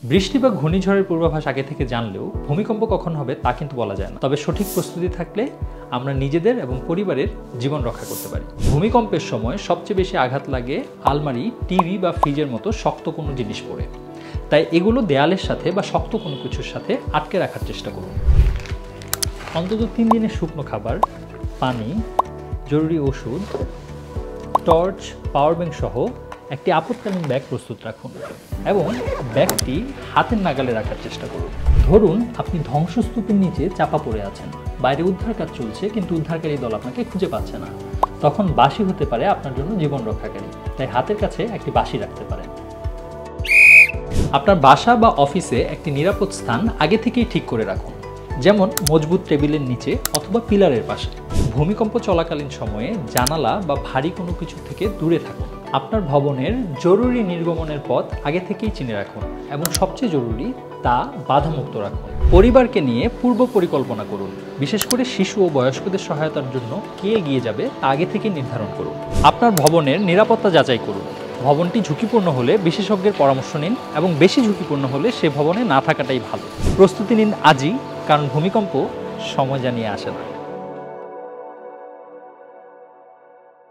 বৃষ্টি বা ঘূর্ণিঝড়ের পূর্বাভাস আগে থেকে জানলেও ভূমিকম্প কখন হবে তা কিন্তু বলা যায় না। তবে সঠিক প্রস্তুতি থাকলে আমরা নিজেদের এবং পরিবারের জীবন রক্ষা করতে পারি। ভূমিকম্পের সময় সবচেয়ে বেশি আঘাত লাগে আলমারি, টিভি বা ফ্রিজের মতো শক্ত কোনো জিনিস পড়ে। তাই এগুলো দেয়ালের সাথে বা শক্ত কোনো কিছুর সাথে আটকে রাখার চেষ্টা করুন। অন্তত 3 দিনের শুকনো খাবার, পানি, জরুরি ওষুধ, টর্চ, পাওয়ার ব্যাংক সহ একটি আপৎকালীন ব্যাগ প্রস্তুত রাখুন এবং ব্যাগটি হাতের নাগালে রাখার চেষ্টা করুন। ধরুন আপনি ধ্বংসস্তূপের নিচে চাপা পড়ে আছেন, বাইরে উদ্ধার কাজ চলছে কিন্তু উদ্ধারকারী দল আপনাকে খুঁজে পাচ্ছে না। তখন বাঁশি হতে পারে আপনার জন্য জীবন রক্ষাকারী, তাই হাতের কাছে একটি বাঁশি রাখতে পারেন। আপনার বাসা বা অফিসে একটি নিরাপদ স্থান আগে থেকেই ঠিক করে রাখুন, যেমন মজবুত টেবিলের নিচে অথবা পিলারের পাশে। ভূমিকম্প চলাকালীন সময়ে জানালা বা ভারী কোনো কিছু থেকে দূরে থাকুন। আপনার ভবনের জরুরি নির্গমনের পথ আগে থেকেই চিনে রাখুন এবং সবচেয়ে জরুরি তা বাধামুক্ত রাখুন। পরিবারকে নিয়ে পূর্ব পরিকল্পনা করুন, বিশেষ করে শিশু ও বয়স্কদের সহায়তার জন্য কে এগিয়ে যাবে তা আগে থেকে নির্ধারণ করুন। আপনার ভবনের নিরাপত্তা যাচাই করুন। ভবনটি ঝুঁকিপূর্ণ হলে বিশেষজ্ঞের পরামর্শ নিন এবং বেশি ঝুঁকিপূর্ণ হলে সে ভবনে না থাকাটাই ভালো। প্রস্তুতি নিন আজই, কারণ ভূমিকম্প সময় জানিয়ে আসে না।